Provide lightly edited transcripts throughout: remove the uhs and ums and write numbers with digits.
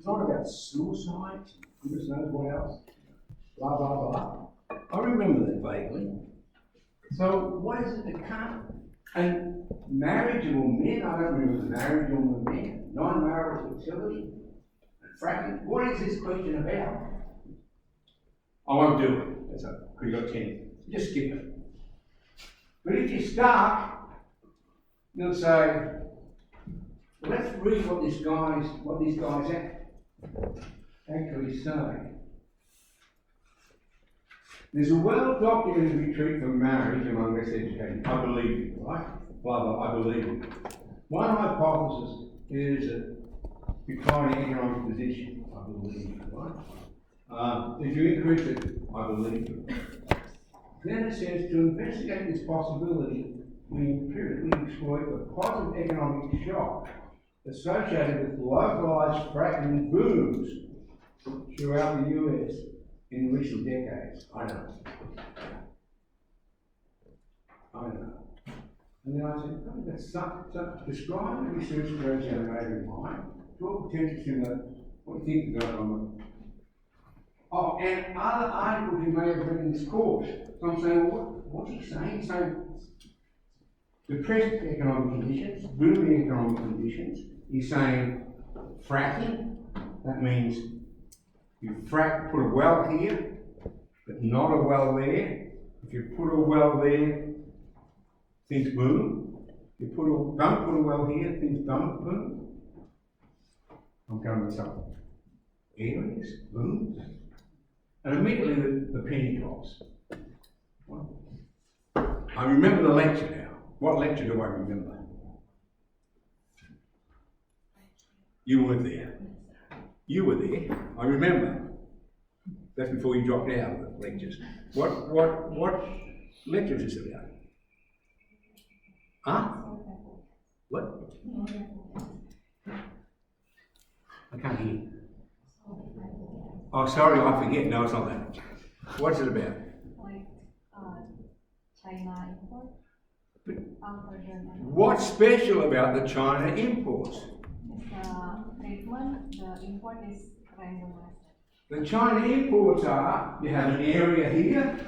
It's not about suicide, goodness knows what else, blah, blah, blah. I remember that vaguely. So what is it that can't? And marriageable men, I don't remember marriageable men, non-marital fertility, and fracking. What is this question about? I won't do it. That's okay. Because you've got 10. Just skip it. But if you're stuck, you'll say, well, let's read what this guy's actually saying. There's a well-documented retreat from marriage among less educated. I believe you, right? Blah, blah, I believe you. One hypothesis is a declining economic position. I believe you, right? If you increase it, I believe you. Then it says to investigate this possibility, we empirically exploit the positive economic shock associated with localized fracking booms throughout the US in recent decades. I know. And then I said, oh, that's describe the research programs in mind, draw potential similar, what do you think is going on? Oh, and other articles you may have read in this course. So I'm saying, well, what's he saying? He's saying depressed economic conditions, booming economic conditions. He's saying fracking, that means you put a well here, but not a well there. If you put a well there, things boom. If you don't put a well here, things don't boom. I'm going with some areas, boom. And immediately the penny drops. I remember the lecture now. What lecture do I remember? You weren't there. You were there. I remember. That's before you dropped out of the lectures. What lecture is this about? Huh? What? I can't hear. Oh, sorry, I forget. No, it's not that. What's it about? Like China import. What's special about the China imports? The treatment, the import is randomized. The China imports are, you have an area here,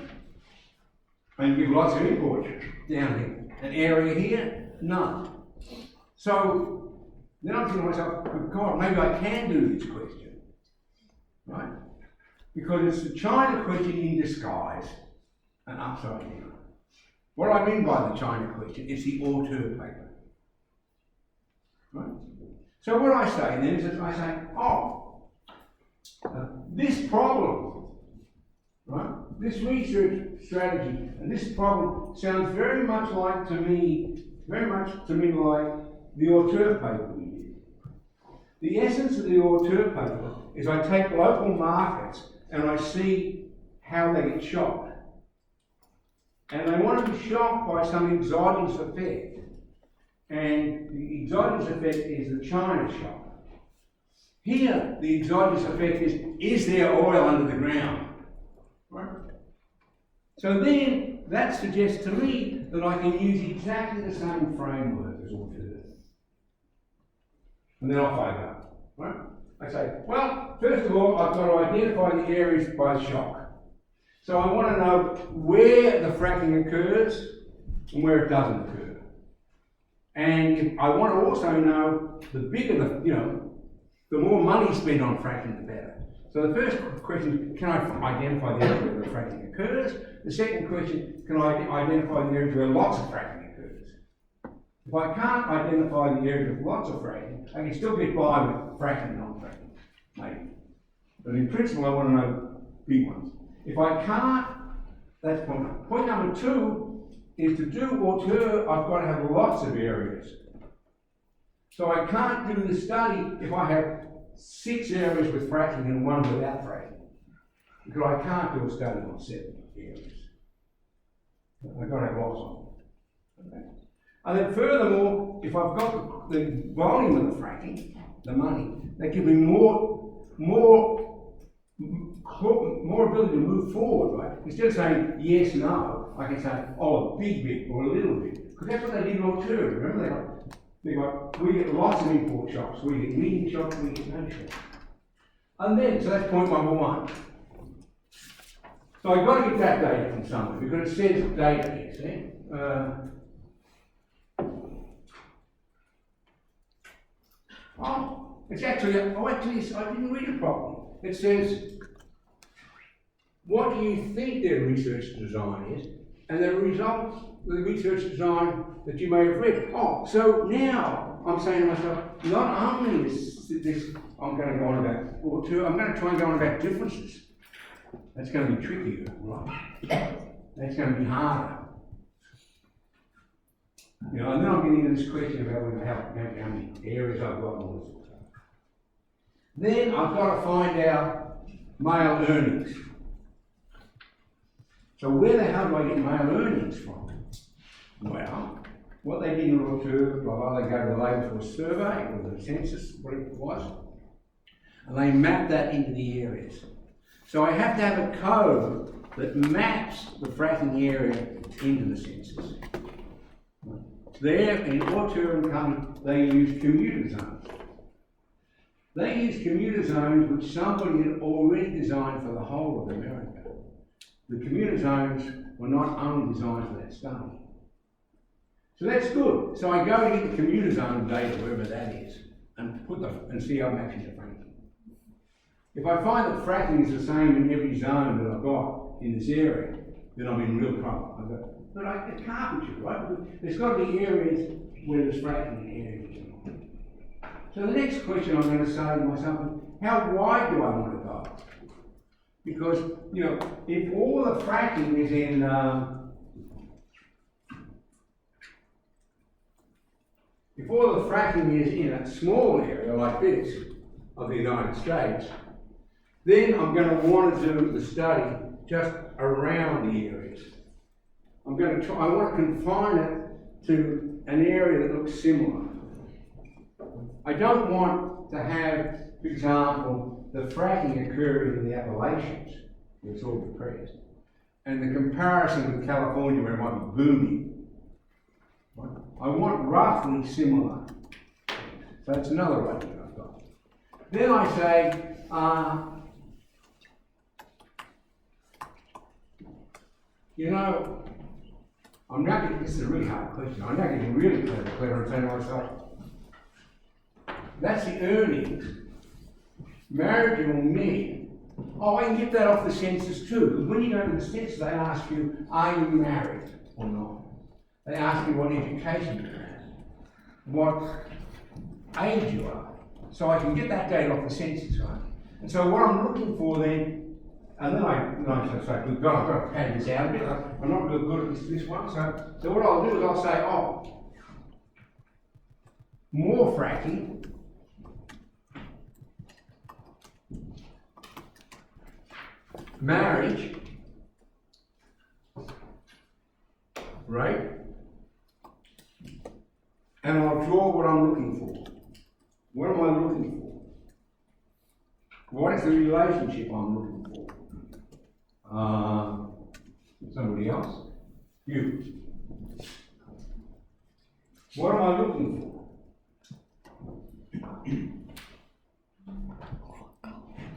and you give lots of imports down here. An area here, none. So, then I'm thinking to myself, oh God, maybe I can do this question. Right? Because it's the China question in disguise and upside down. What I mean by the China question is the auteur paper. Right? So what I say then is I say, this problem, right? This research strategy and this problem sounds very much to me like the auteur paper we did. The essence of the auteur paper is I take local markets and I see how they get shocked. And they want to be shocked by some exogenous effect. And the exogenous effect is the China shock. Here, the exogenous effect is there oil under the ground? Right? So then, that suggests to me that I can use exactly the same framework as auteur. And then off I go. Right? I say, well, first of all, I've got to identify the areas by shock. So I want to know where the fracking occurs and where it doesn't occur. And I want to also know the bigger the more money spent on fracking, the better. So the first question, can I identify the area where the fracking occurs? The second question, can I identify the areas where lots of fracking occurs? If I can't identify the area with lots of fracking, I can still get by with fracking and non-fracking, maybe. But in principle, I want to know big ones. If I can't, that's point one. Point number two is to do auteur, I've got to have lots of areas. So I can't do the study if I have 6 areas with fracking and 1 without fracking. Because I can't do a study on 7 areas. I've got to have lots of them. Okay. And then furthermore, if I've got the volume of the fracking, the money, that gives me more ability to move forward, right? Instead of saying yes, no, I can say, oh, a big or a little bit. Because that's what they did in auteur. Remember, we get lots of import shocks. We get medium shocks, we get no shocks. And then, so that's point number one. So I've got to get that data from somewhere, because it says data here, see? It's actually, I didn't read it properly. It says, what do you think their research design is, and the results of the research design that you may have read. Oh, so now I'm saying to myself, not only is this, I'm going to go on about, or two, I'm going to try and go on about differences. That's going to be trickier, right? That's going to be harder. You know, and then I'm getting into this question about how many areas I've got and all this sort of stuff. Then I've got to find out male earnings. So where the hell do I get male earnings from? Well, what they did in order to, blah, blah, they go to the Labour Force Survey, or the census, whatever it was, and they map that into the areas. So I have to have a code that maps the fracking area into the census. There, in Auturn County, they use commuter zones. They use commuter zones which somebody had already designed for the whole of America. The commuter zones were not only designed for that study. So that's good. So I go to get the commuter zone data, wherever that is, and see how it matches the fracking. If I find that fracking is the same in every zone that I've got in this area, then I'm in real trouble. But it can't be true, right? There's got to be areas where there's fracking in areas. So the next question I'm going to say to myself is, how wide do I want to go? Because, you know, if all the fracking is in, if all the fracking is in a small area like this of the United States, then I'm going to want to do the study just around the areas. I want to confine it to an area that looks similar. I don't want to have, for example, the fracking occurring in the Appalachians, where it's all depressed, and the comparison with California where it might be booming. I want roughly similar. So that's another idea I've got. Then I say, you know, this is a really hard question. I'm not getting really clever and saying to myself, that's the earnings. Marriageable men. Oh, I can get that off the census too. Because when you go to the census, they ask you, are you married or not? They ask you what education you have, what age you are. So I can get that data off the census, right? And so what I'm looking for then, and then I say, good God, I've got to pad this out a bit. I'm not real good at this one. So what I'll do is I'll say, oh, more fracking. Marriage, right? And I'll draw what I'm looking for. What am I looking for? What is the relationship I'm looking for? Somebody else? You. What am I looking for?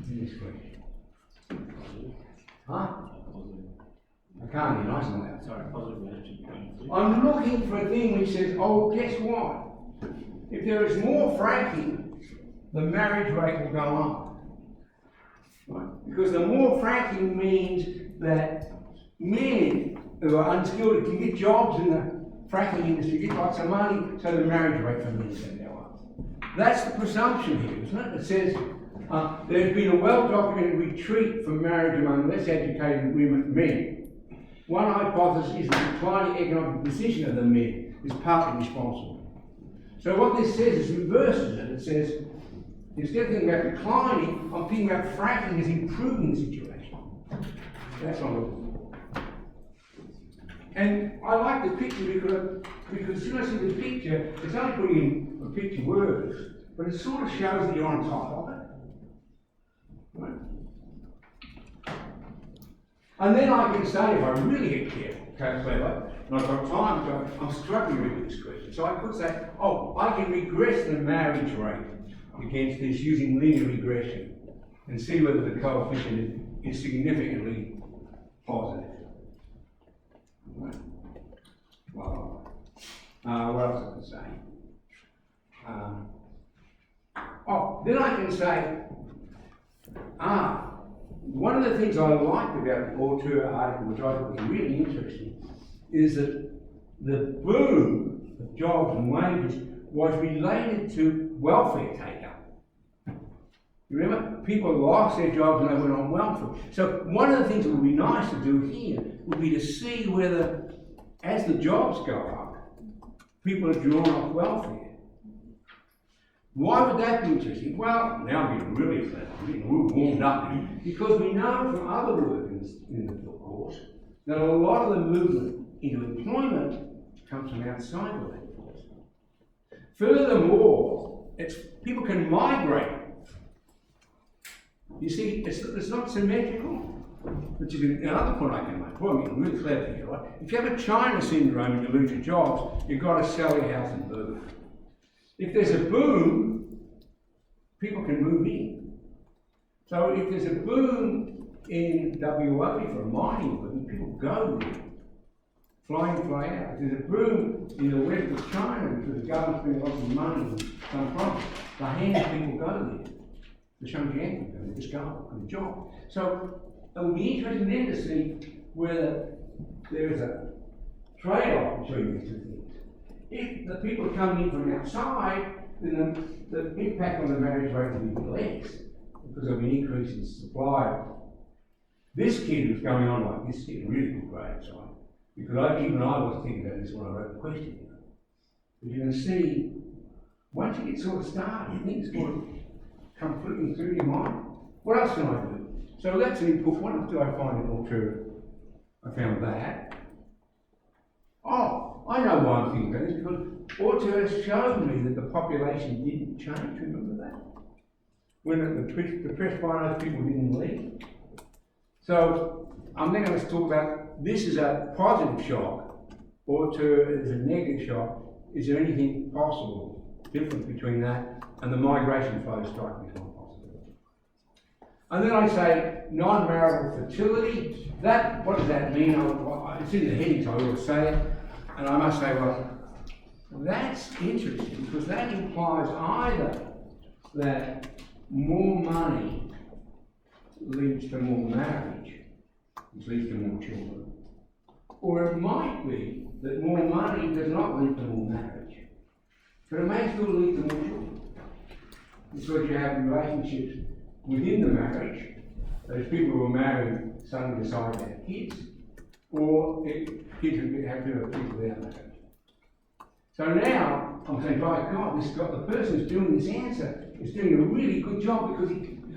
This question. Huh? I can't hear nice on that. Sorry, positive reaction. I'm looking for a thing which says, oh, guess what? If there is more fracking, the marriage rate will go up. Right? Because the more fracking means that men who are unskilled can get jobs in the fracking industry, get lots of money, so the marriage rate for men is going to go up. That's the presumption here, isn't it? It says, there's been a well-documented retreat from marriage among less educated men. One hypothesis is the declining economic position of the men is partly responsible. So what this says is reverses it. It says, instead of thinking about declining, I'm thinking about fracking as improving the situation. That's what I'm looking for. And I like the picture because as soon as I see the picture, it's only putting in a picture words, but it sort of shows that you're on top of it. Right. And then I can say, if I really get careful, clever, and I've got time to, I'm struggling with this question. So I could say, oh, I can regress the marriage rate against this using linear regression. and see whether the coefficient is significantly positive. Right. Well, what else I can say? Then I can say, one of the things I liked about the Auteur article, which I thought was really interesting, is that the boom of jobs and wages was related to welfare take-up. You remember, people lost their jobs and they went on welfare. So one of the things that would be nice to do here would be to see whether, as the jobs go up, people are drawn off welfare. Why would that be interesting? Well, now I'm getting really clever, we're warmed up here, because we know from other work in the course that a lot of the movement into employment comes from outside the labour force. Furthermore, people can migrate. You see, it's not symmetrical. Which is another point I can make. Boy, I'm getting really clever here, right? If you have a China syndrome and you lose your jobs, you've got to sell your house and move. If there's a boom, people can move in. So if there's a boom in WA for a mining boom, people go there. Fly in, fly out. If there's a boom in the west of China because the government's spending lots of money on some projects, the hands people go there. The Shenzhen people just go for the job. So it will be interesting then to see whether there is a trade-off between these two things. If the people are coming in from outside, then the impact on the marriage rate will be less because there'll be an increase in supply. This kid was going on like this kid, really good grades, right? Because even I was thinking about this when I wrote the question. But you can see, once you get sort of started, things sort of come flipping through your mind. What else can I do? So that's an input. What else do I find in Auteur? I found that. Oh, I know why I'm thinking about this, because Auteur showed me that the population didn't change. Remember that? When the press finance people didn't leave. So I'm then going to talk about this is a positive shock. Auteur is a negative shock. Is there anything possible, different between that and the migration flow strike me as one possibility? And then I say non-marital fertility. That, what does that mean? It's in the heading, so I will say it. And I must say, well, that's interesting because that implies either that more money leads to more marriage, which leads to more children, or it might be that more money does not lead to more marriage, but it may still lead to more children because you have relationships within the marriage. Those people who are married suddenly decide to have kids, or kids who have to have people without marriage. So now I'm saying, by God, the person who's doing this answer is doing a really good job because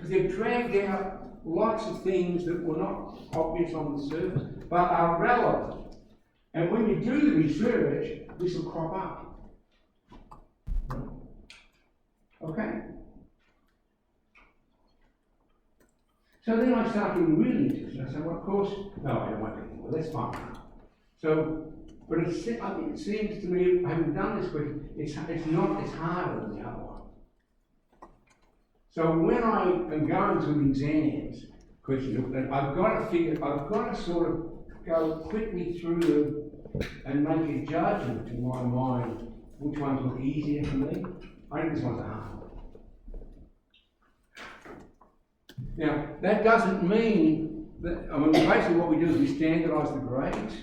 they've dragged out lots of things that were not obvious on the surface, but are relevant. And when you do the research, this will crop up. Okay? So then I start getting really interested. I say, well, of course, no, I don't want to anymore. That's fine. So, but I think it seems to me, having done this question, it's harder than the other one. So when I am going through the exams question, I've got to sort of go quickly through them and make a judgment in my mind which ones look easier for me. I think this one's a hard one. Now, that doesn't mean that, basically what we do is we standardise the grades,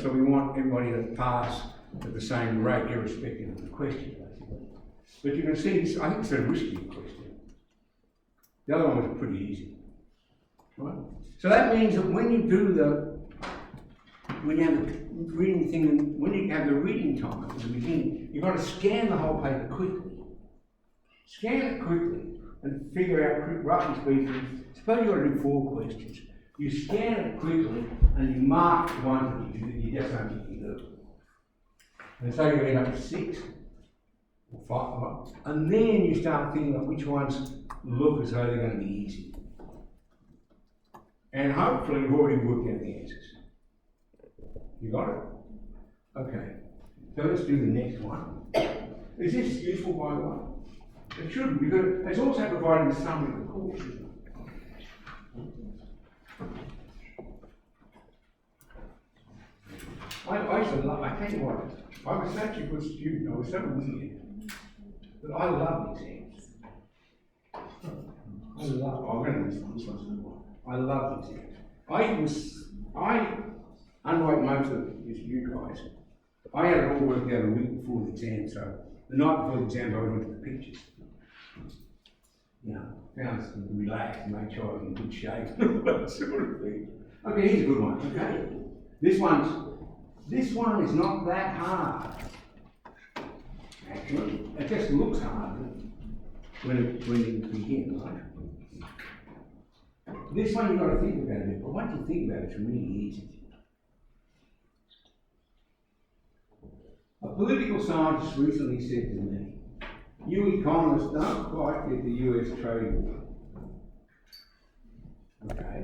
so we want everybody to pass at the same rate irrespective of the question, basically. But you can see, I think it's a risky question. The other one was pretty easy, right? So that means that when you have the reading thing, when you have the reading time at the beginning, you've got to scan the whole paper quickly. Scan it quickly and figure out, roughly speaking, suppose you've got to do 4 questions. You scan it quickly and you mark the ones that you just don't think you can do. And so you end up with 6 or 5, and then you start thinking about which ones look as though they're going to be easy. And hopefully you've already worked out the answers. You got it? Okay. So let's do the next one. Is this useful, by the way? It should, because it's also providing a summary of the course, isn't it? I used to love, I tell you what, I was such a good student, I was so weird, but I love exams. I'm going to miss this one. I love exams. Unlike most of you guys, I had it all worked out a week before the exam, so the night before the exam I went to the pictures. You know, found some relaxed, made sure I was in good shape, that sort of thing. Okay, here's a good one, okay? This one is not that hard. Actually, it just looks hard when you begin, right? This one you've got to think about it, but once you think about it, it's really easy. A political scientist recently said to me, "You economists don't quite get the US trade war." Okay.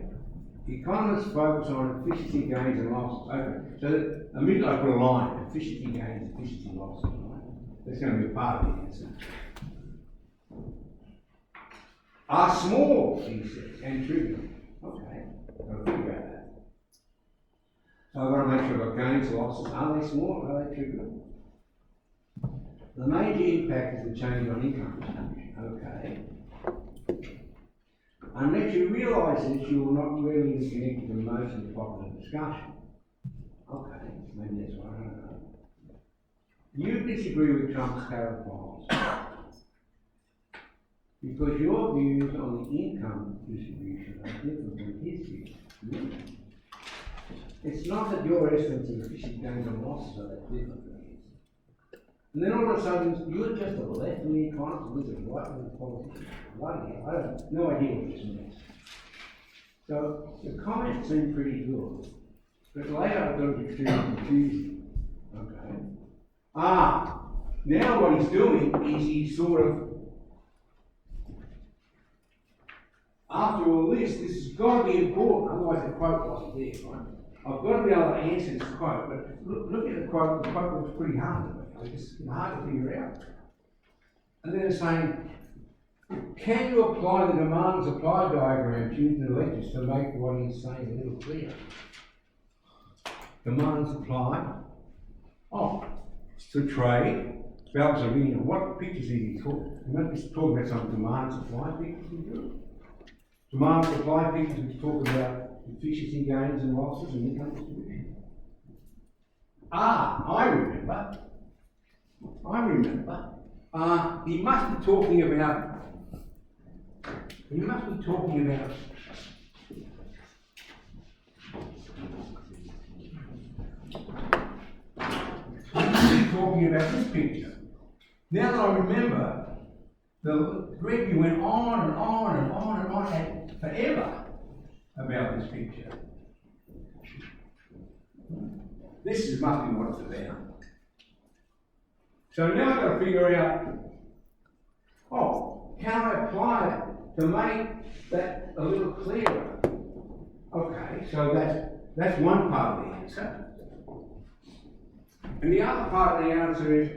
Economists focus on efficiency gains and losses. Okay. So immediately I put a line, efficiency gains, efficiency losses, right? That's going to be a part of the answer. Are small, he said, and trivial. Okay, I've got to think about that. So I've got to make sure I've got gains, losses. Are they small? Are they trivial? The major impact is the change on income distribution. Okay. Unless you realise this, you will not really be connected to most of the popular discussion. Okay, maybe that's what I don't know. You disagree with Trump's tariff policy because your views on the income distribution are different from his views. It's not that your estimates of efficient gains and losses are that different from his. And then all of a sudden, you're just a left-wing economist with a right-wing politician. Bloody hell, I have no idea what this means. So the comments seem pretty good, but later I thought it was extremely confusing. Okay. Now what he's doing is he's sort of, after all this has got to be important, otherwise the quote wasn't there, right? I've got to be able to answer this quote, but look at the quote looks pretty hard to me. It's hard to figure out. And then it's saying, can you apply the demand and supply diagrams used in the lectures to make what he's saying a little clearer? Demand and supply. Oh, to trade. Phelps Arena. What pictures is he talking? He might be talking about some demand and supply pictures. Demand and supply pictures which talk about efficiency gains and losses and income distribution. I remember. He must be talking about. Talking about this picture. Now that I remember, the review went on and on and on and on and forever about this picture. This must be what it's about. So now I've got to figure out, can I apply it to make that a little clearer? Okay, so that's one part of the answer. And the other part of the answer is,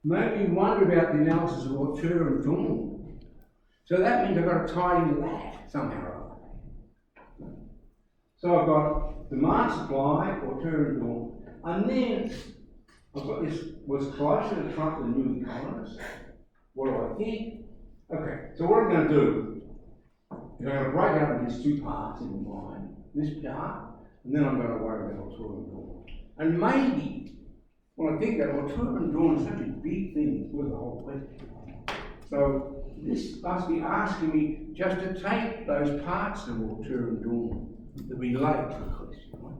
maybe you wonder about the analysis of Auteur and Dawn. So that means I've got to tie into that somehow or other. So I've got demand, supply, Auteur and Dawn. And then I've got this was closer to Trump than New Economist. What do I think? Okay, so what I'm going to do is I'm going to break it up into these two parts in my mind. This part, and then I'm going to worry about Auteur and Dawn. And maybe, when I think that Auteur and Dawn is such a big thing, it's worth the whole question. So this must be asking me just to take those parts of Auteur and Dawn that relate to the question, right?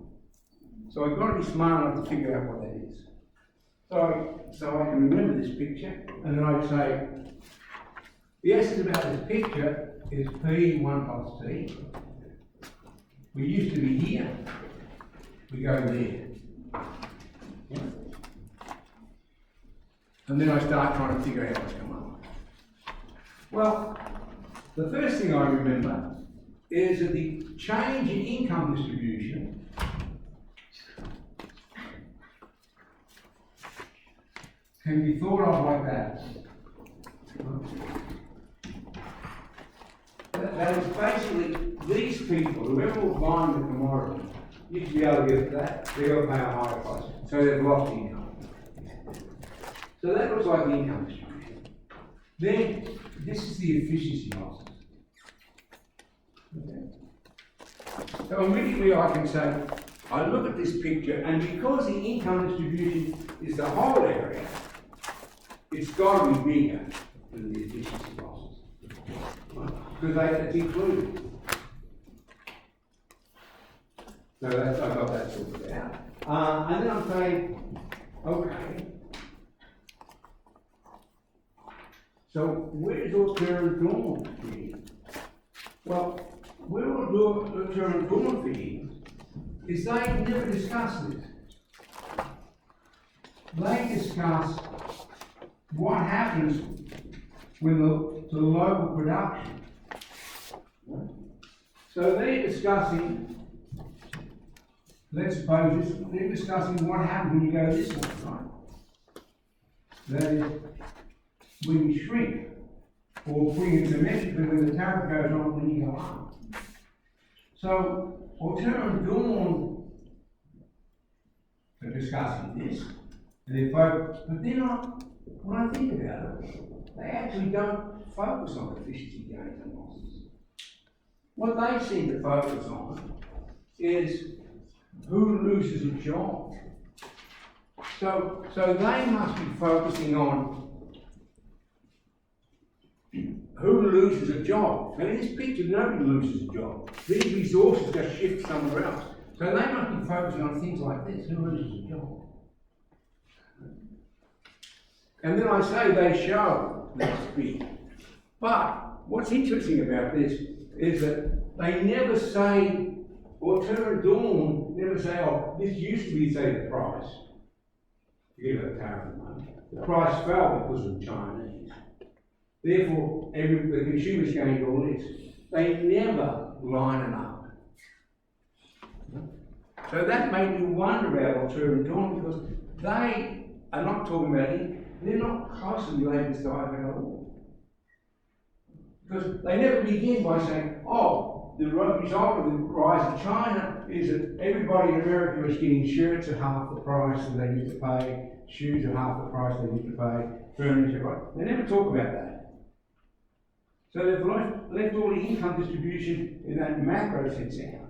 So I've got to be smart enough to figure out what that is. So I can remember this picture, and then I'd say, the essence about this picture is P1 plus T. We used to be here, we go there. Yeah. And then I start trying to figure out what's going on. Well, the first thing I remember is that the change in income distribution can be thought of like that. That is basically these people, whoever was buying the commodity, used to be able to get that, they're going to pay a higher price. So they've lost income. So that looks like the income distribution. Then, this is the efficiency losses. Okay. So immediately I can say, I look at this picture, and because the income distribution is the whole area, it's got to be bigger than the efficiency losses. Right? Because it's included. So that's, I've got that sorted out. And then I'm saying, okay. So where does Alterra Dawn fit in? Well, where Alterra Dawn fit in is they never discuss this. They discuss what happens when to the local production. So they're discussing, let's suppose this, they're discussing what happens when you go this way, right? That is, when you shrink, or bring it symmetrically when the tariff goes on when you go up. So, Alterra Dawn are discussing this, and they're focused, but they're not, when I think about it, they actually don't focus on efficiency gains and losses. What they seem to focus on is who loses a job. So they must be focusing on who loses a job. And in this picture, nobody loses a job. These resources just shift somewhere else. So they must be focusing on things like this. Who loses a job? And then I say they show this big. But what's interesting about this is that they never say, Alterra Dawn never say, oh, this used to be, say, the price. Forget about tariff money. The price fell because of the Chinese. Therefore, the consumers gained all this. They never line it up. So that made me wonder about Alterra Dawn because they are not talking about it. They're not closely related to diabetes at all. Because they never begin by saying, oh, the result of the rise in China is that everybody in America is getting shirts at half the price that they used to pay, shoes at half the price they used to pay, furniture, right? They never talk about that. So they've left all the income distribution in that macro sense out.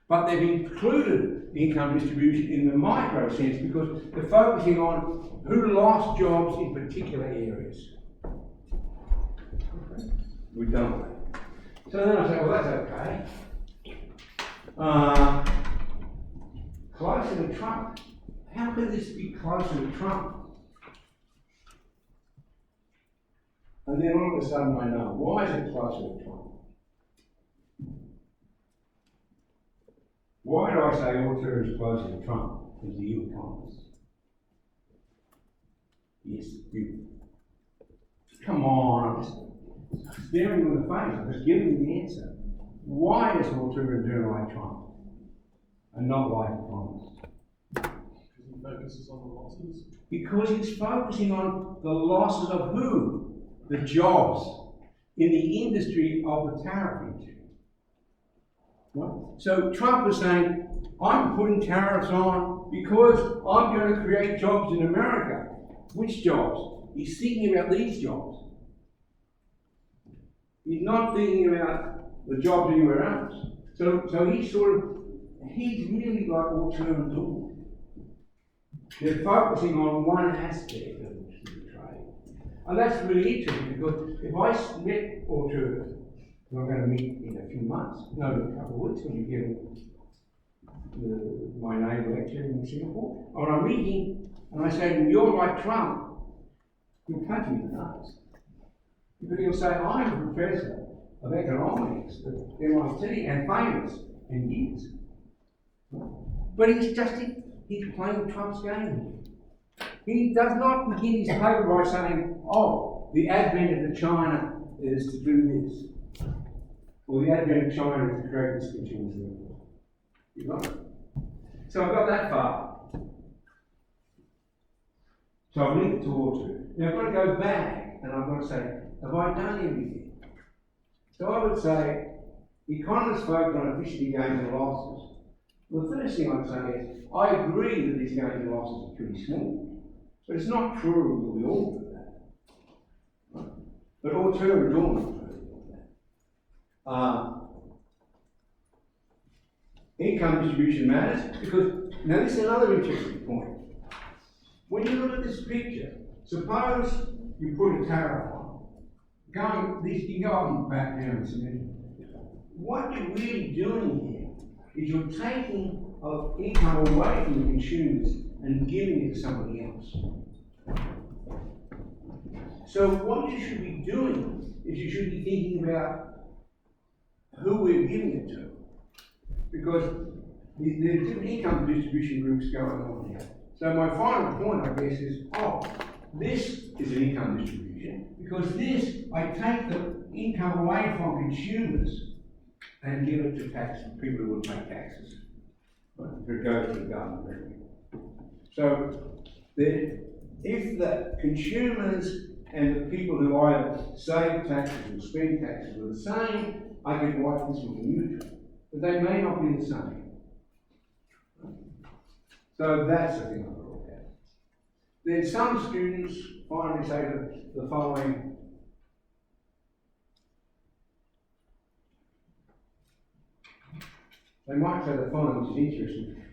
But they've included the income distribution in the micro sense because they're focusing on who lost jobs in particular areas. Okay. We've done that. So then I say, well, that's okay. Closer to Trump. How can this be closer to Trump? And then all of a sudden I know, why is it closer to Trump? Why do I say Alterra is closer to Trump as the EU economist? Yes, you. Come on, I'm just staring you in the face, I'm just giving you the answer. Why does Alterra do like Trump and not like economists? Because he focuses on the losses. Because he's focusing on the losses of who? The jobs in the industry of the tariff industry. Right? So Trump is saying, I'm putting tariffs on because I'm going to create jobs in America. Which jobs? He's thinking about these jobs. He's not thinking about the jobs anywhere else. So he's really like Alterra Dawn. They're focusing on one aspect of the trade. And that's really interesting because if I met Alterra, who I'm going to meet in a few months, no, in a couple of weeks, when you're giving my name lecture in Singapore, or I'm meeting and I say, you're like Trump, he'll punch me in the nose. Because he'll say, I'm a professor of economics at MIT and famous in years. But he's playing Trump's game. He does not begin his paper by saying, oh, the advent of China is to do this. Or the advent of China is to create this continuous movement. You got it? So I've got that far. So I've linked to all two. Now I've got to go back and I've got to say, have I done everything? So I would say, economists focus on efficiency gains and losses. Well, the first thing I'd say is, I agree that these gains and losses are pretty small, but it's not true that we all do that. Right? But all two are doing that. Income distribution matters because, now this is another interesting point. When you look at this picture, suppose you put a tariff on, you go up and back down a minute. What you're really doing here is you're taking income away from the consumers and giving it to somebody else. So what you should be doing is you should be thinking about who we're giving it to. Because there's different income distribution groups going on here. So my final point, I guess, is, this is an income distribution, because this, I take the income away from consumers and give it to people who will pay taxes. Right? It goes to the government revenue. So, if the consumers and the people who either save taxes or spend taxes are the same, I can write this with a neutral. But they may not be the same. So that's the thing I've got to look at. Then some students finally say the following. They might say the following, which is interesting.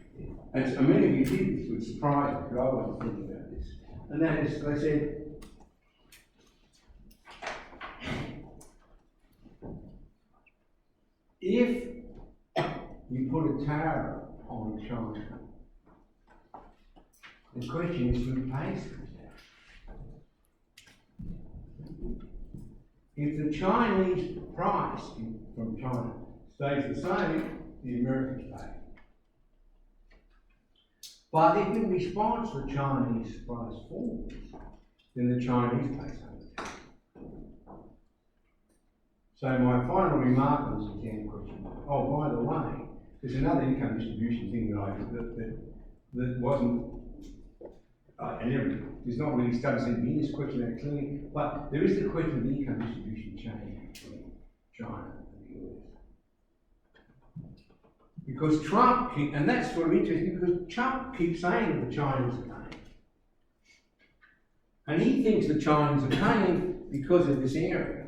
And many of you did this, would surprise me, because I wasn't thinking about this. And that is, they said, if you put a tariff on China, the question is who pays for that? If the Chinese price from China stays the same, the Americans pay. But if in response the Chinese price falls, then the Chinese pay something. So my final remark on this exam question, by the way, there's another income distribution thing that wasn't, there's not really studies in this question that clearly, but there is the question of the income distribution change between China and the US. Because Trump, and that's sort of interesting, because Trump keeps saying that the Chinese are paying. And he thinks the Chinese are paying because of this area.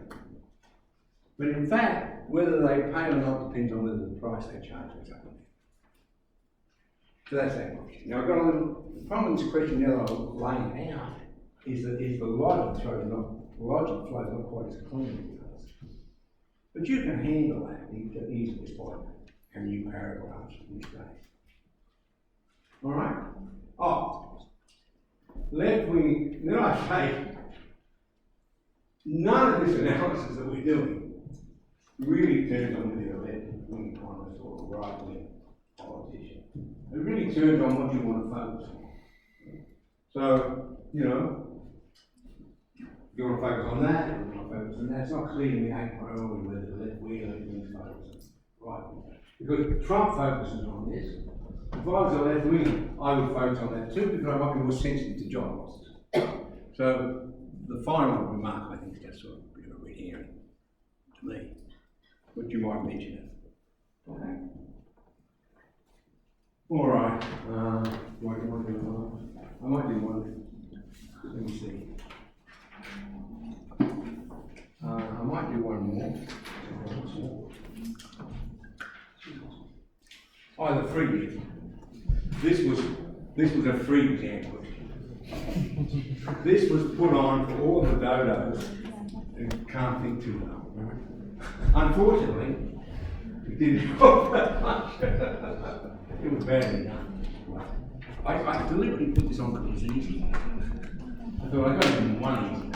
But in fact, whether they pay or not depends on whether the price they charge is up. So that's that question. Now I've got the problem with this question now that I'm laying out is that if the logic flows not quite as clean as it does. But you can handle that easily by a new paragraph in this case. Alright? Left wing, then I say, none of this analysis that we're doing really turns on whether you're a left wing economist or a right wing politician. It really turns on what you want to focus on. So, you want to focus on that, you want to focus on that. It's not clear to me a priori whether the left wing or left wing focus on right wing. Because Trump focuses on this. If I was a left wing, I would focus on that too, because I might be more sensitive to job losses. So the final remark, I think, is just sort of a bit of a red herring to me. But you might mention it. Okay. All right. Do I want to do one? I might do one. Let me see. I might do one more. The free. This was a free exam question. This was put on for all the dodos who can't think too well. Right? Unfortunately, it didn't help that much. It was badly done. I deliberately put this on because it was easy. I thought I got it in one easy.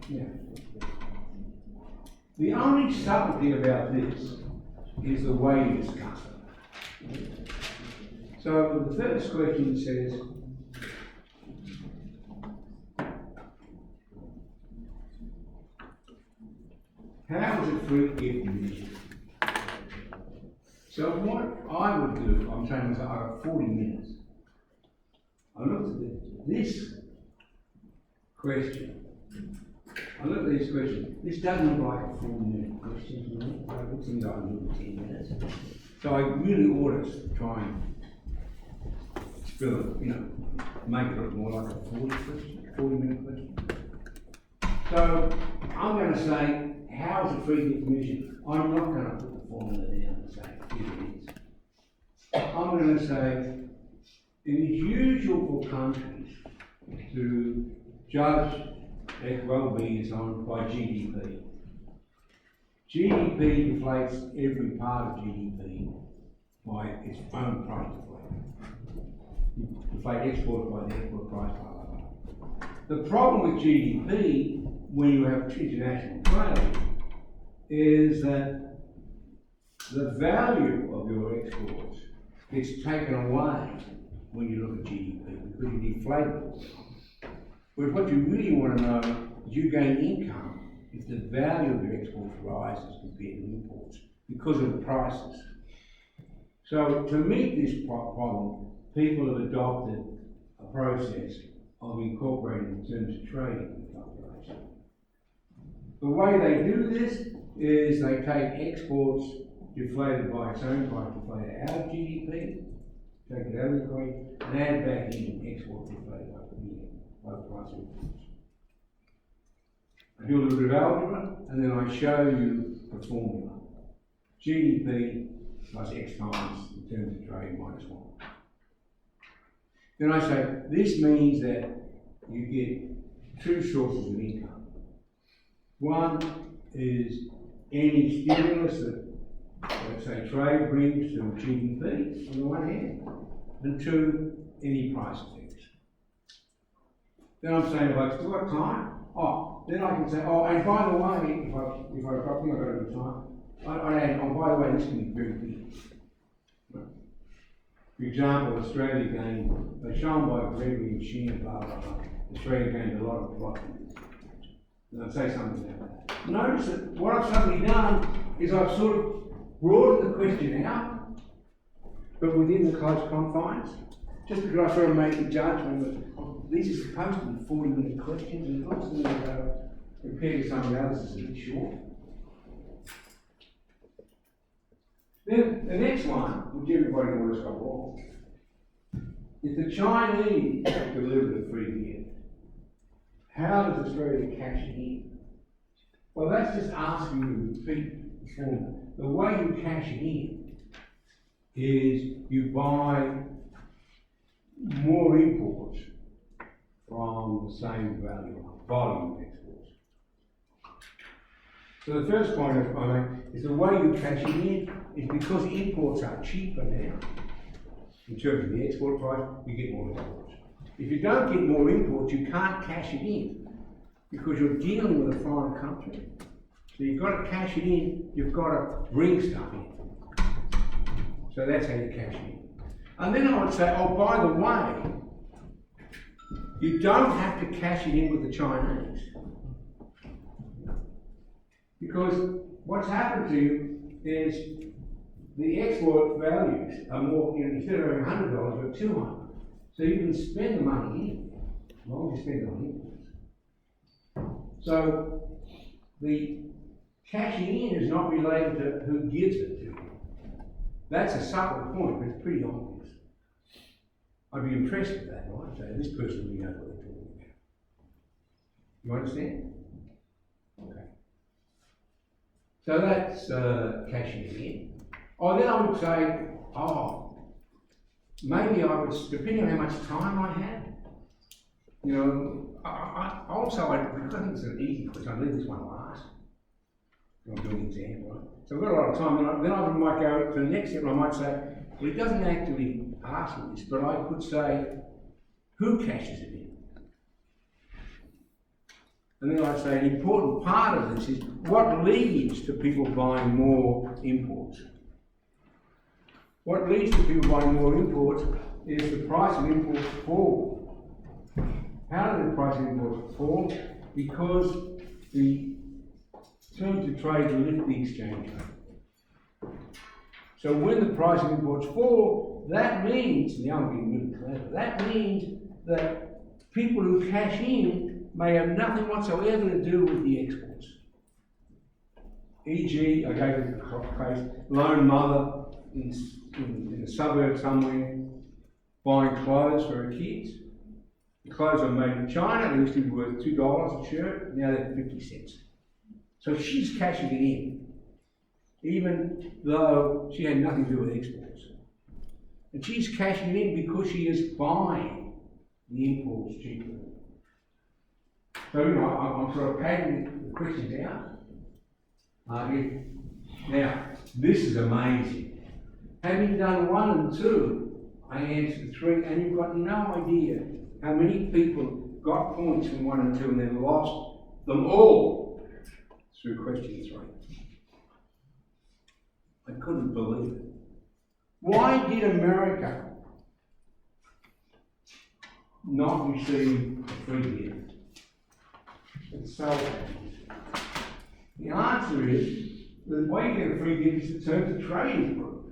Yeah. The only subtlety about this is the way you discuss it. So the first question says, how is it free if measured? So what I would do, I'm saying is I have 40 minutes. this question, I look at this question, this doesn't look like a 4-minute question to me, it looks like a little 10 minutes. So I really ought to try and spill it, make it look more like a 40-minute question. So I'm going to say, how's the free gift commission? I'm not going to put the formula down and say, here it is. I'm going to say, it is usual for countries to judge their well-being and so on by GDP. GDP deflates every part of GDP by its own price deflation. Deflate exports by the export price, blah, blah, blah. The problem with GDP, when you have international trade, is that the value of your exports gets taken away when you look at GDP because you deflate it. But what you really want to know is you gain income if the value of your exports rises compared to imports because of the prices. So to meet this problem, people have adopted a process of incorporating terms of trade in the calculation. The way they do this is they take exports deflated by its own price deflated out of GDP, take it out of the equation, and add back in exports deflated by the price of imports. I do a little bit of algebra, and then I show you the formula. GDP plus X times in terms of trade minus 1. Then I say, this means that you get two sources of income. One is any stimulus that, let's say, trade brings to GDP on the one hand, and two, any price effects. Then I'm saying, if I've still got time, then I can say, and by the way, if I've got a bit of time, I add, by the way, this can be very big. For example, Australia gained, they're shown by Gregory and Sheehan, blah, blah, blah. Australia gained a lot of profit. And I'll say something about that. Notice that what I've suddenly done is I've sort of broadened the question out, but within the close confines, just because I sort of make the judgment that these are supposed to be 40-minute questions, and it looks to me compared to some of the others, it's a bit short. Then the next one, which everybody knows got wrong, if the Chinese deliver the free gift, how does Australia cash it in? Well, that's just asking you to repeat the formula. The way you cash it in is you buy more imports from the same volume of exports. So the first point I make is the way you cash it in is because imports are cheaper now. In terms of the export price, you get more imports. If you don't get more imports, you can't cash it in because you're dealing with a foreign country. So you've got to cash it in, you've got to bring stuff in. So that's how you cash it in. And then I would say, by the way, you don't have to cash it in with the Chinese. Because what's happened to you is the export values are more, instead of having $100, you're $200. So you can spend the money in, as long as you spend it on imports. So the cashing in is not related to who gives it to you. That's a subtle point, but it's pretty obvious. I'd be impressed with that, right? So this person really knows what they're talking about. You understand? Okay. So that's cashing it in. Then I would say, maybe I would, depending on how much time I had, because I think it's an easy question, I'd leave this one last. I'm doing an exam, right? So I've got a lot of time, then I might go to the next step, and I might say, well, it doesn't actually ask me this, but I could say, who cashes it in? And then I'd say an important part of this is what leads to people buying more imports. What leads to people buying more imports is the price of imports fall. How do the price of imports fall? Because the terms of trade lift the exchange rate. So when the price of imports fall, that means, now I'm getting really clever, that means that people who cash in may have nothing whatsoever to do with the exports. E.g., I gave you a case, lone mother in a suburb somewhere buying clothes for her kids. The clothes are made in China, they used to be worth $2 a shirt, now they're 50 cents. So she's cashing it in, even though she had nothing to do with exports. And she's cashing it in because she is buying the imports cheaper. So, you know, I'm sort of padding the questions out. Now, this is amazing. Having done 1 and 2, I answered 3, and you've got no idea how many people got points from 1 and 2 and then lost them all through question 3. I couldn't believe it. Why did America not receive a free gift? It's so obvious. The answer is, the way you get a free gift is the terms of trade improve.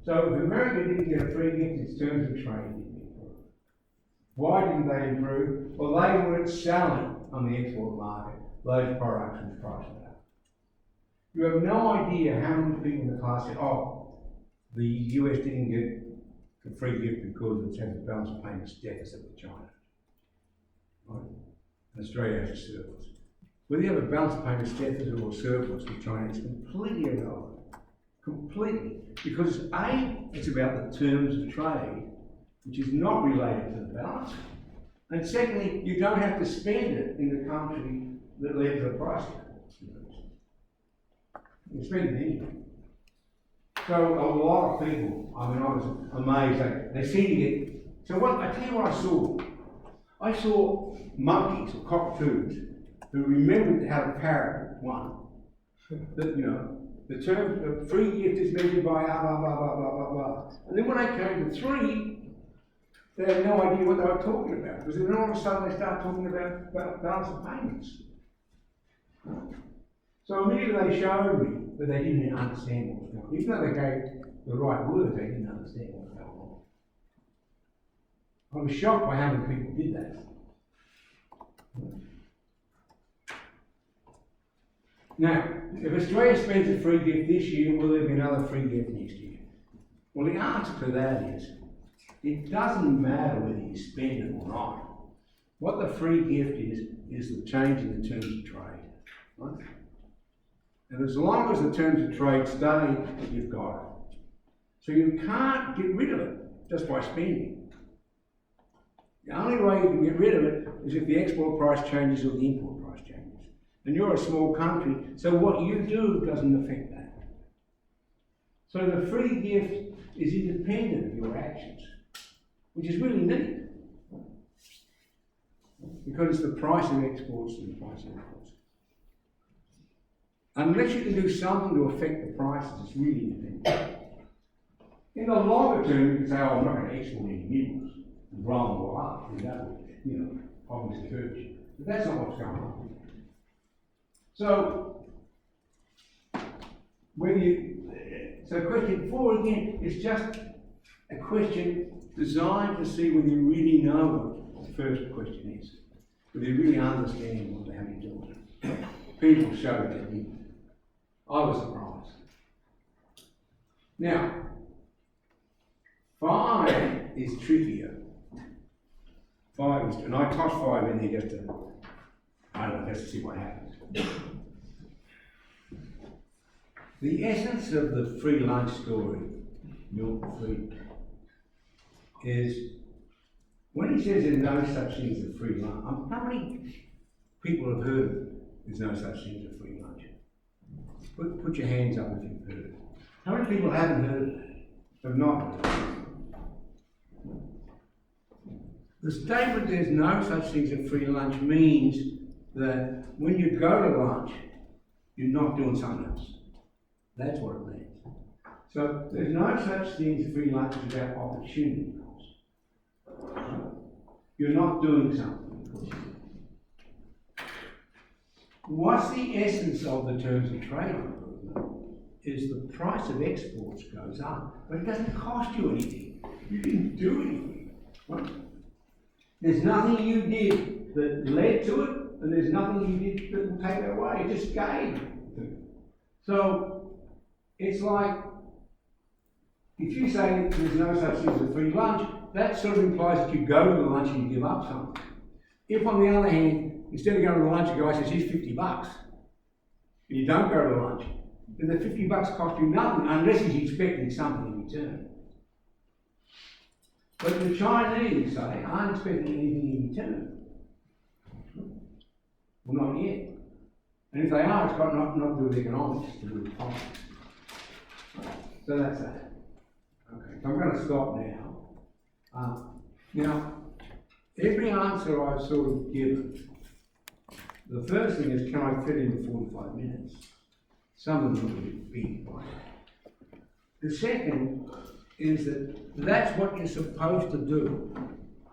So if America didn't get a free gift, its terms of trade didn't improve. Why didn't they improve? Well, they weren't selling on the export market those products and priced out. You have no idea how many people in the class said, oh, the US didn't get a free gift because it has a balance of payments deficit with China. Right? And Australia has a surplus. Whether you have a balance of payments deficit or surplus with China is completely irrelevant. Completely. Because A, it's about the terms of trade, which is not related to the balance. And secondly, you don't have to spend it in the country that led to the price increase. You spend it anyway. So a lot of people, I mean, I was amazed. They seem to get. So what? I tell you what I saw. I saw monkeys or cockatoos who remembered how to parrot one. That, you know, the term the free gift is measured by blah blah blah blah blah blah blah. And then when I came to 3, they had no idea what they were talking about, because then all of a sudden they start talking about balance of payments. So immediately they showed me that they didn't understand what was going on. Even though they gave the right words, they didn't understand what was going on. I was shocked by how many people did that. Now, if Australia spends a free gift this year, will there be another free gift next year? Well, the answer to that is, it doesn't matter whether you spend it or not. What the free gift is the change in the terms of trade. Right? And as long as the terms of trade stay, you've got it. So you can't get rid of it just by spending. The only way you can get rid of it is if the export price changes or the import price changes. And you're a small country, so what you do doesn't affect that. So the free gift is independent of your actions, which is really neat. Because it's the price of exports and the price of imports. Unless you can do something to affect the prices, it's really independent. In the longer term, you can say, oh, I'm not going to export any minerals and grow them all up, and that would, you know, obviously hurt you. But that's not what's going on. So, so question 4 again is just a question designed to see whether you really know what the first question is, whether you really understand what they're having to do with it. People showed they didn't. I was surprised. Now, 5 is trickier. 5 is, and I tossed 5 in there just to, I don't know, just to see what happens. The essence of the free lunch story, Milton Friedman, is when he says there's no such thing as a free lunch, how many people have heard there's no such thing as a free lunch? Put your hands up if you've heard it. How many people haven't heard it? Have not heard it? The statement there's no such thing as a free lunch means that when you go to lunch, you're not doing something else. That's what it means. So there's no such thing as free lunch without opportunity cost. You're not doing something. What's the essence of the terms of trade improvement is the price of exports goes up, but it doesn't cost you anything. You didn't do anything. Right? There's nothing you did that led to it, and there's nothing you did that will take it away. It just gave. So, it's like, if you say there's no such thing as a free lunch, that sort of implies that you go to the lunch and you give up something. If, on the other hand, instead of going to the lunch, a guy says, here's $50, and you don't go to the lunch, then the $50 cost you nothing, unless he's expecting something in return. But the Chinese say, aren't expecting anything in return. Well, not yet. And if they are, it's got not to do with economics, it's to do with politics. So that's that. Okay, so I'm going to stop now. Now, every answer I've sort of given, the first thing is, can I fit in 45 minutes? Some of them are a bit big by now. The second is that that's what you're supposed to do